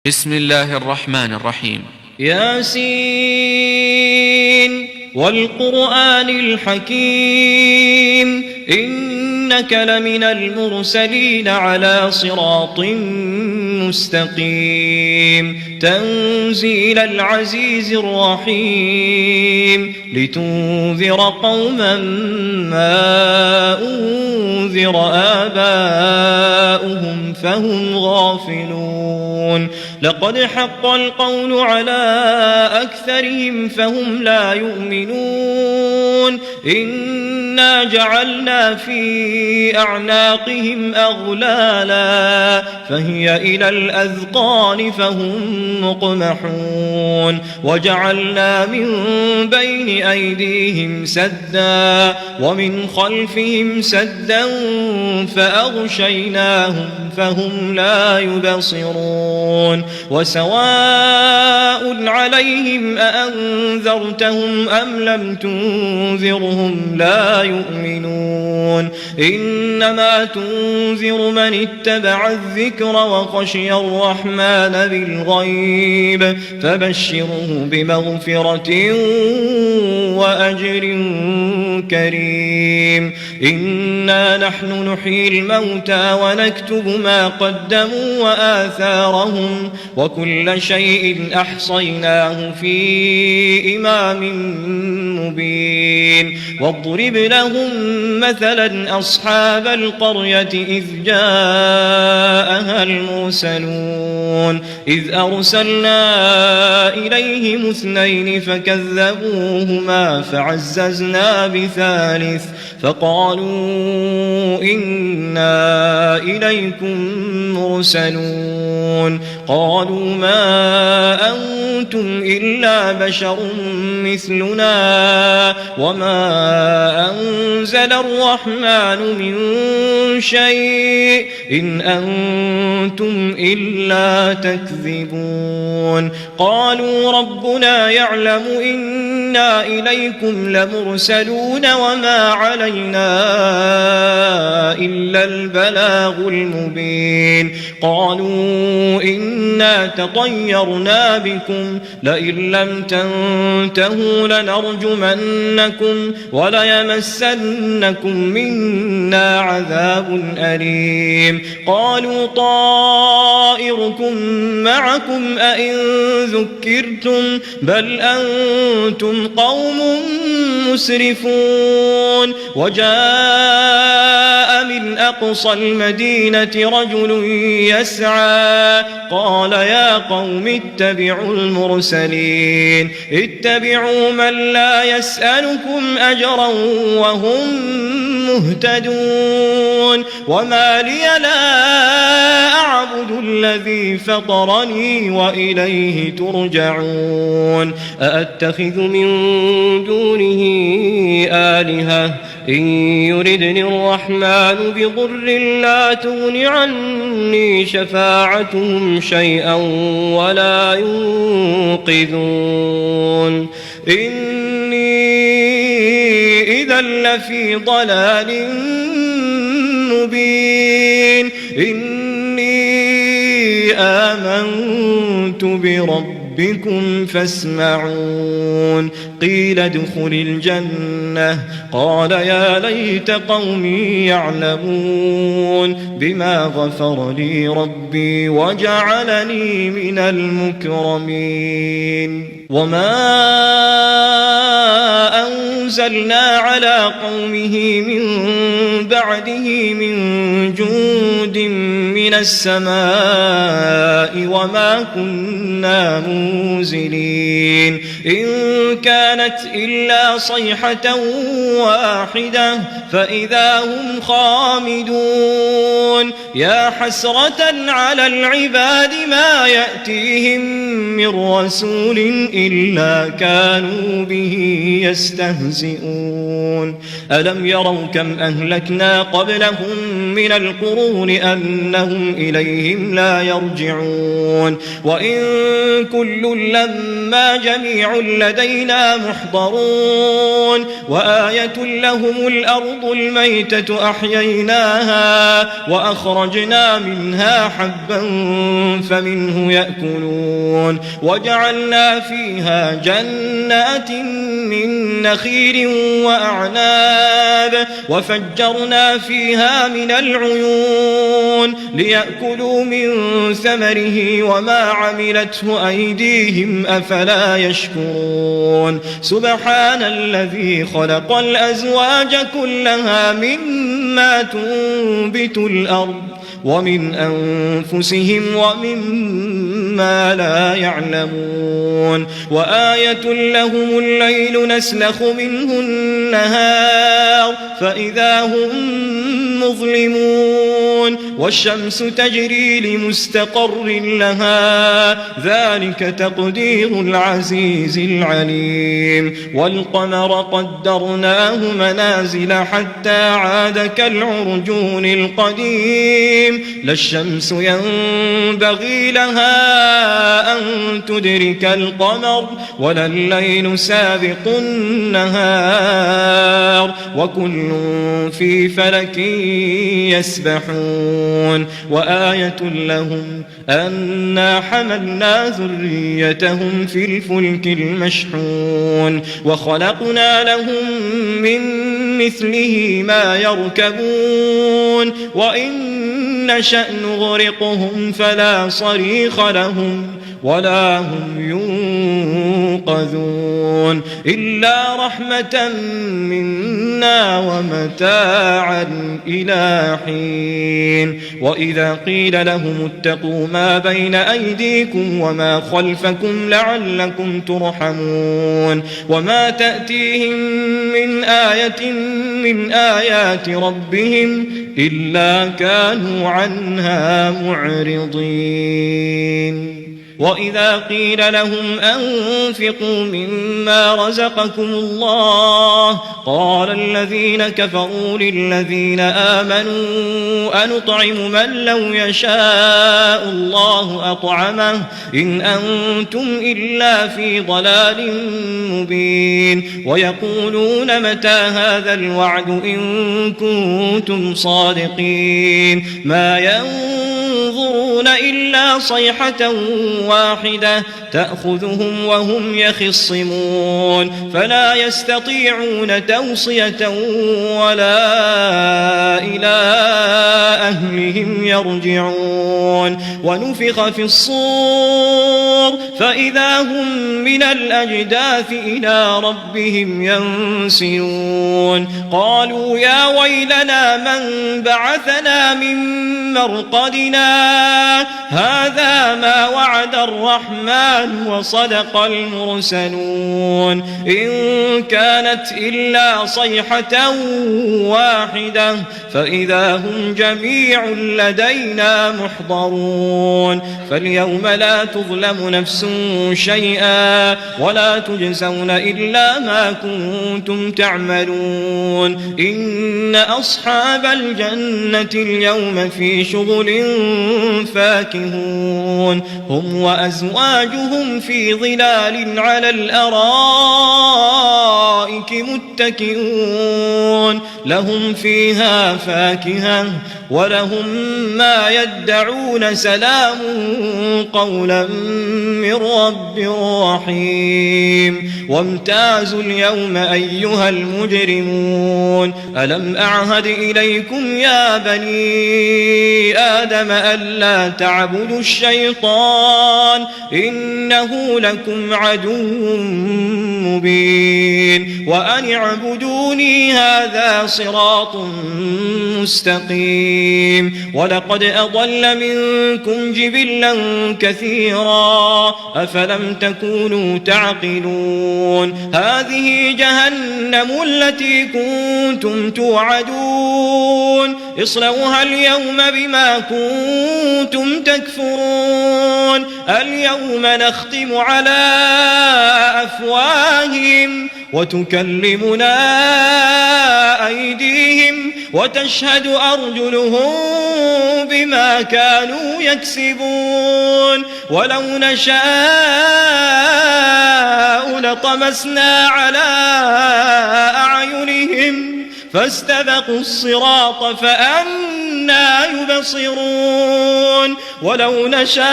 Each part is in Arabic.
بسم الله الرحمن الرحيم. ياسين والقرآن الحكيم إنك لمن المرسلين على صراط مستقيم تنزيل العزيز الرحيم لتنذر قوما ما أنذر آباؤهم فهم غافلون لقد حق القول على أكثرهم فهم لا يؤمنون إنا جعلنا في أعناقهم أغلالا فهي إلى الأذقان فهم مقمحون وجعلنا من بين أيديهم سدا ومن خلفهم سدا فأغشيناهم فهم لا يبصرون وسواء عليهم أأنذرتهم أم لم تنذرهم لا يؤمنون إنما تنذر من اتبع الذكر وخشي الرحمن بالغيب فبشره بمغفرة وأجر كريم إنا نحن نحيي الموتى ونكتب ما قدموا وآثارهم وكل شيء أحصيناه في إمام مبين واضرب لهم مثلا أصحاب القرية إذ جاءها المرسلون إذ أرسلنا إليهم اثنين فكذبوهما فعززنا بثالث فقالوا إنا إليكم مرسلون قالوا ما أنتم إلا بشر مثلنا وما أنزل الرحمن من شيء إن أنتم إلا تكذبون قالوا ربنا يعلم إنا إليكم لمرسلون وما علينا إلا البلاغ المبين قالوا إنا تطيرنا بكم لئن لم تنتهوا لنرجمنكم وليمسنكم منا عذاب أليم قالوا طائركم معكم أئن ذكرتم بل أنتم قوم مسرفون وجاء من أقصى المدينة رجل يسعى قال يا قوم اتبعوا المرسلين اتبعوا من لا يسألكم أجرا وهم مهتدون وما لي لا أعبد الذي فطرني وإليه ترجعون أأتخذ من دونه آلهة إن يردني الرحمن بضر لا تغن عني شفاعتهم شيئا ولا ينقذون إني إذا لفي ضلال مبين إني آمنت بربكم فاسمعون قيل ادخل الجنة قال يا ليت قومي يعلمون بما غفر لي ربي وجعلني من المكرمين وما أنزلنا على قومه من بعده من جند من السماء وما كنا منزلين إن كانت إلا صيحة واحدة فإذا هم خامدون يا حسرة على العباد ما يأتيهم من رسول إلا كانوا به يستهزئون ألم يروا كم أهلكنا قبلهم من القرون أنهم فهم إليهم لا يرجعون وإن كل لما جميع لدينا محضرون وآية لهم الأرض الميتة أحييناها وأخرجنا منها حبا فمنه يأكلون وجعلنا فيها جنات من نخيل وأعناب وفجرنا فيها من العيون ليأكلوا من ثمره وما عملته أيديهم أفلا يشكرون سبحان الذي خلق الأزواج كلها مما تنبت الأرض ومن أنفسهم ومما لا يعلمون وآية لهم الليل نسلخ منه النهار فإذا هم مظلمون والشمس تجري لمستقر لها ذلك تقدير العزيز العليم والقمر قدرناه منازل حتى عاد كالعرجون القديم لا الشمس ينبغي لها أن تدرك القمر ولا الليل سابق النهار وكل في فلك يسبحون وآية لهم أنا حملنا ذريتهم في الفلك المشحون وخلقنا لهم من مثله ما يركبون وإن نشأ نغرقهم فلا صريخ لهم ولا هم ينقذون إلا رحمة منا ومتاعا إلى حين وإذا قيل لهم اتقوا ما بين أيديكم وما خلفكم لعلكم ترحمون وما تأتيهم من آية من آيات ربهم إلا كانوا عنها معرضين وإذا قيل لهم أنفقوا مما رزقكم الله قال الذين كفروا للذين آمنوا أنطعم من لو يشاء الله أطعمه إن أنتم إلا في ضلال مبين ويقولون متى هذا الوعد إن كنتم صادقين ما ينظرون إلا صيحة واحدة تأخذهم وهم يخصمون فلا يستطيعون توصية ولا إلى أهلهم يرجعون ونفخ في الصور فإذا هم من الأجداث إلى ربهم ينسلون قالوا يا ويلنا من بعثنا من مرقدنا هذا ما وعد الرحمن وصدق المرسلون إن كانت إلا صيحة واحدة فإذا هم جميع لدينا محضرون فاليوم لا تظلم نفس شيئا ولا تجزون إلا ما كنتم تعملون إن أصحاب الجنة اليوم في شغل فاكهون هم وأزواجهم في ظلال على الأرائك متكئون لهم فيها فاكهة ولهم ما يدعون سلام قولا من رب رحيم وامتازوا اليوم أيها المجرمون ألم أعهد إليكم يا بني آدم ألا تعبدوا الشيطان إنه لكم عدو مبين وأن اعبدوني هذا صراط مستقيم ولقد أضل منكم جبلا كثيرا أفلم تكونوا تعقلون هذه جهنم التي كنتم توعدون اصلوها اليوم بما كنتم تكفرون اليوم نختم على أفواههم وتكلمنا أيديهم وتشهد أرجلهم بما كانوا يكسبون ولو نشاء لطمسنا على أعينهم فاستبقوا الصراط فأنى يبصرون ولو نشاء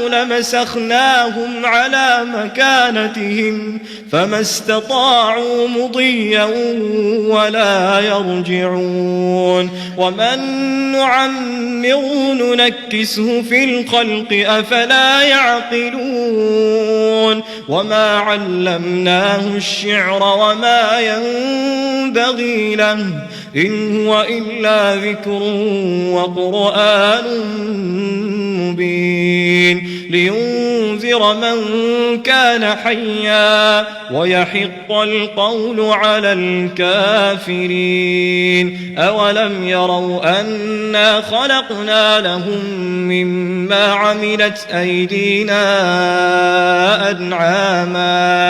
لمسخناهم على مكانتهم فما استطاعوا مضيا ولا يرجعون ومن نعمره ننكسه في الخلق أفلا يعقلون وما علمناه الشعر وما ينبغي له إن هو إلا ذكر وقرآن مبين لينذر من كان حيا ويحق القول على الكافرين أولم يروا أنا خلقنا لهم مما عملت أيدينا أنعاما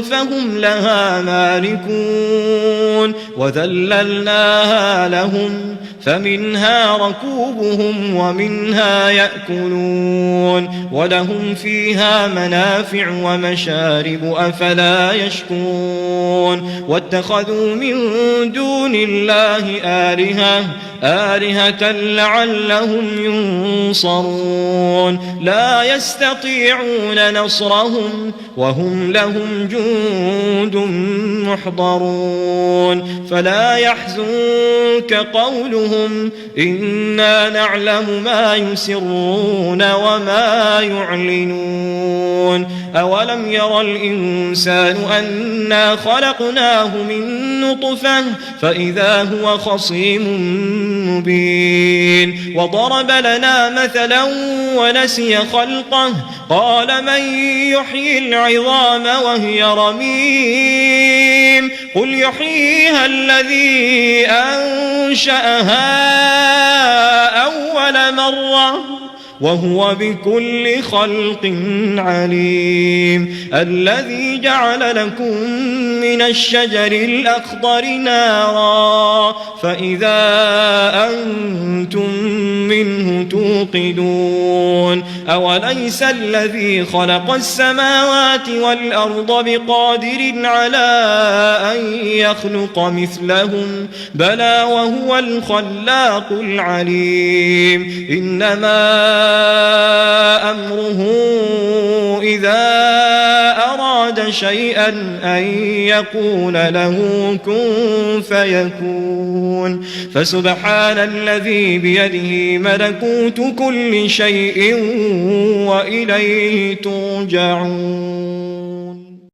فهم لها مالكون وذللناها لهم فمنها ركوبهم ومنها يأكلون ولهم فيها منافع ومشارب أفلا يشكرون واتخذوا من دون الله آلهة لعلهم ينصرون لا يستطيعون نصرهم وهم لهم جند محضرون فلا يحزنك قولهم إنا نعلم ما يسرون وما يعلنون أولم ير الإنسان أنا خلقناه من نطفة فإذا هو خصيم مبين وضرب لنا مثلا ونسي خلقه قال من يحيي العظام وهي رميم قل يحييها الذي أنشأها أول مرة وهو بكل خلق عليم الذي جعل لكم من الشجر الأخضر نارا فإذا أنتم منه توقدون أوليس الذي خلق السماوات والأرض بقادر على أن يخلق مثلهم بلى وهو الخلاق العليم إنما أمره إذا أراد شيئا أن يقول له كن فيكون فسبحان الذي بيده ملكوت كل شيء وإليه ترجعون